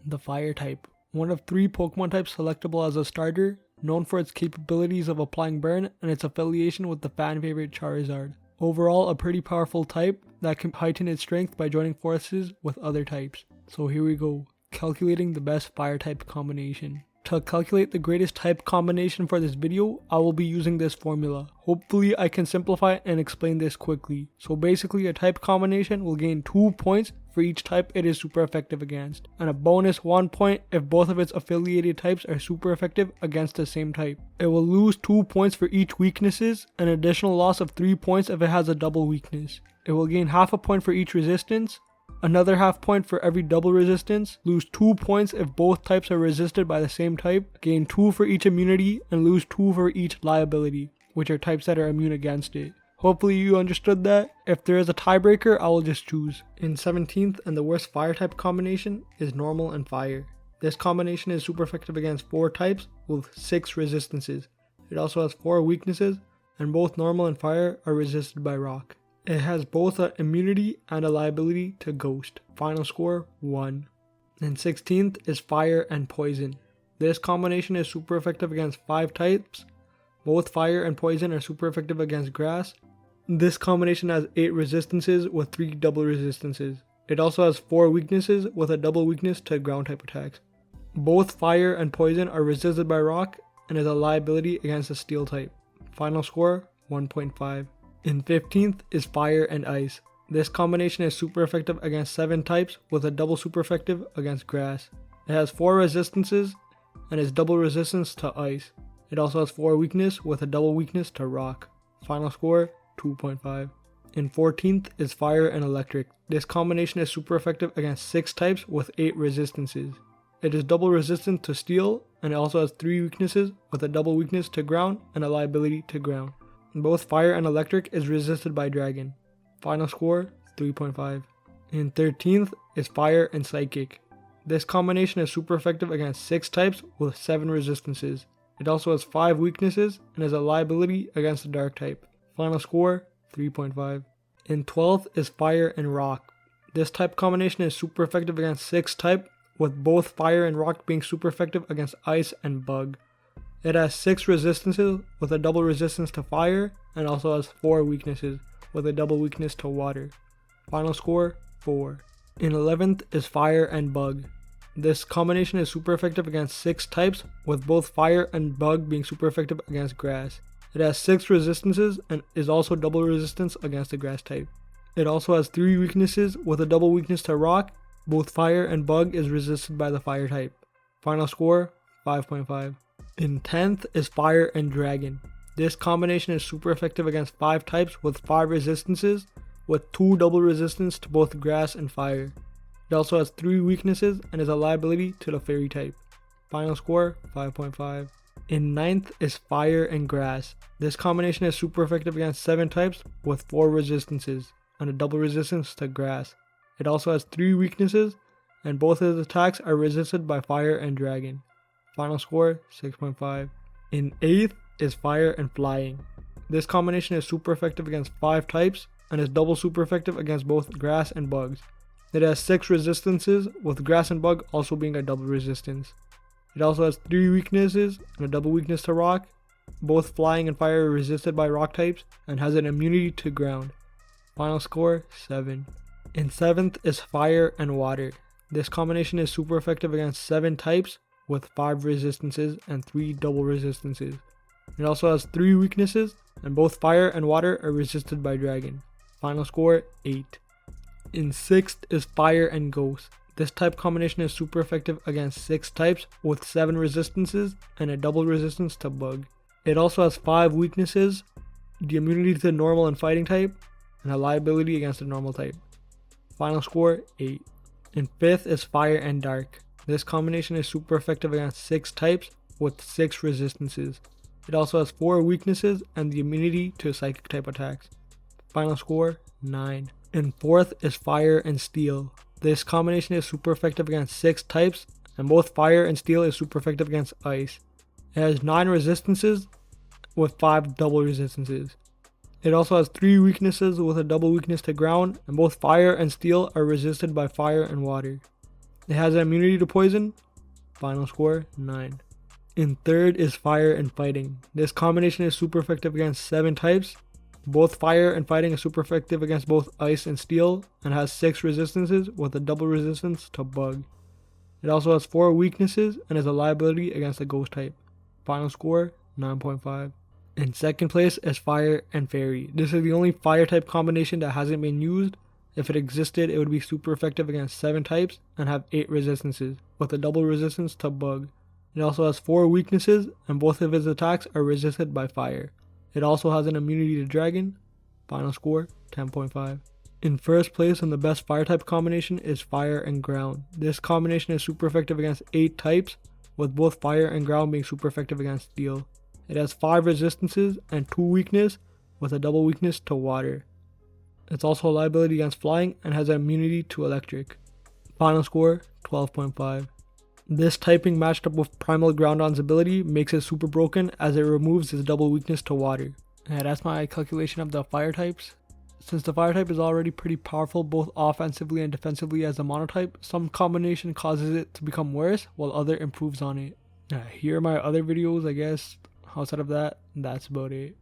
The Fire type. One of 3 Pokemon types selectable as a starter, known for its capabilities of applying burn and its affiliation with the fan favorite Charizard. Overall, a pretty powerful type that can heighten its strength by joining forces with other types. So here we go, calculating the best fire type combination. To calculate the greatest type combination for this video, I will be using this formula. Hopefully I can simplify and explain this quickly. So basically a type combination will gain 2 points for each type it is super effective against, and a bonus 1 point if both of its affiliated types are super effective against the same type. It will lose 2 points for each weaknesses, an additional loss of 3 points if it has a double weakness. It will gain half a point for each resistance, another half point for every double resistance, lose 2 points if both types are resisted by the same type, gain 2 for each immunity, and lose 2 for each liability, which are types that are immune against it. Hopefully you understood that. If there is a tiebreaker, I will just choose. In 17th, and the worst fire type combination is normal and fire. This combination is super effective against 4 types with 6 resistances. It also has 4 weaknesses, and both normal and fire are resisted by rock. It has both an immunity and a liability to ghost. Final score 1. And 16th is fire and poison. This combination is super effective against 5 types. Both fire and poison are super effective against grass. This combination has 8 resistances with 3 double resistances. It also has 4 weaknesses with a double weakness to ground type attacks. Both fire and poison are resisted by rock and is a liability against the steel type. Final score 1.5. In 15th is fire and ice. This combination is super effective against 7 types with a double super effective against grass. It has 4 resistances and is double resistance to ice. It also has 4 weakness with a double weakness to rock. Final score 2.5. In 14th is fire and electric. This combination is super effective against 6 types with 8 resistances. It is double resistant to steel, and it also has 3 weaknesses with a double weakness to ground and a liability to ground. Both fire and electric is resisted by dragon. Final score 3.5. In 13th is fire and psychic. This combination is super effective against 6 types with 7 resistances. It also has 5 weaknesses and is a liability against the dark type. Final score 3.5. In 12th is fire and rock. This type combination is super effective against 6 type, with both fire and rock being super effective against ice and bug. It has 6 resistances with a double resistance to fire, and also has 4 weaknesses with a double weakness to water. Final score 4. In 11th is fire and bug. This combination is super effective against 6 types, with both fire and bug being super effective against grass. It has 6 resistances and is also double resistance against the grass type. It also has 3 weaknesses with a double weakness to rock. Both fire and bug is resisted by the fire type. Final score 5.5. In 10th is fire and dragon. This combination is super effective against 5 types with 5 resistances, with 2 double resistance to both grass and fire. It also has 3 weaknesses and is a liability to the fairy type. Final score 5.5. In 9th is fire and grass. This combination is super effective against 7 types with 4 resistances and a double resistance to grass. It also has 3 weaknesses, and both of its attacks are resisted by fire and dragon. Final score 6.5. In 8th is fire and flying. This combination is super effective against 5 types and is double super effective against both grass and bugs. It has 6 resistances, with grass and bug also being a double resistance. It also has 3 weaknesses and a double weakness to rock. Both flying and fire are resisted by rock types and has an immunity to ground. Final score 7. In 7th is fire and water. This combination is super effective against 7 types with 5 resistances and 3 double resistances. It also has 3 weaknesses, and both fire and water are resisted by dragon. Final score 8. In 6th is fire and ghost. This type combination is super effective against 6 types with 7 resistances and a double resistance to bug. It also has 5 weaknesses, the immunity to the normal and fighting type, and a liability against the normal type. Final score 8. In 5th is fire and dark. This combination is super effective against 6 types with 6 resistances. It also has 4 weaknesses and the immunity to psychic type attacks. Final score 9. In 4th is fire and steel. This combination is super effective against 6 types, and both fire and steel is super effective against ice. It has 9 resistances with 5 double resistances. It also has 3 weaknesses with a double weakness to ground, and both fire and steel are resisted by fire and water. It has an immunity to poison. Final score 9. In third is fire and fighting. This combination is super effective against 7 types. Both fire and fighting is super effective against both ice and steel and has 6 resistances with a double resistance to bug. It also has 4 weaknesses and is a liability against the ghost type. Final score 9.5. In second place is fire and fairy. This is the only fire type combination that hasn't been used. If it existed, it would be super effective against 7 types and have 8 resistances with a double resistance to bug. It also has 4 weaknesses and both of its attacks are resisted by fire. It also has an immunity to dragon. Final score 10.5. In first place and the best fire type combination is fire and ground. This combination is super effective against 8 types, with both fire and ground being super effective against steel. It has 5 resistances and 2 weakness with a double weakness to water. It's also a liability against flying and has an immunity to electric. Final score 12.5. This typing matched up with Primal Groudon's ability makes it super broken as it removes its double weakness to water. And that's my calculation of the fire types. Since the fire type is already pretty powerful both offensively and defensively as a monotype, some combination causes it to become worse while other improves on it. Here are my other videos, I guess. Outside of that, that's about it.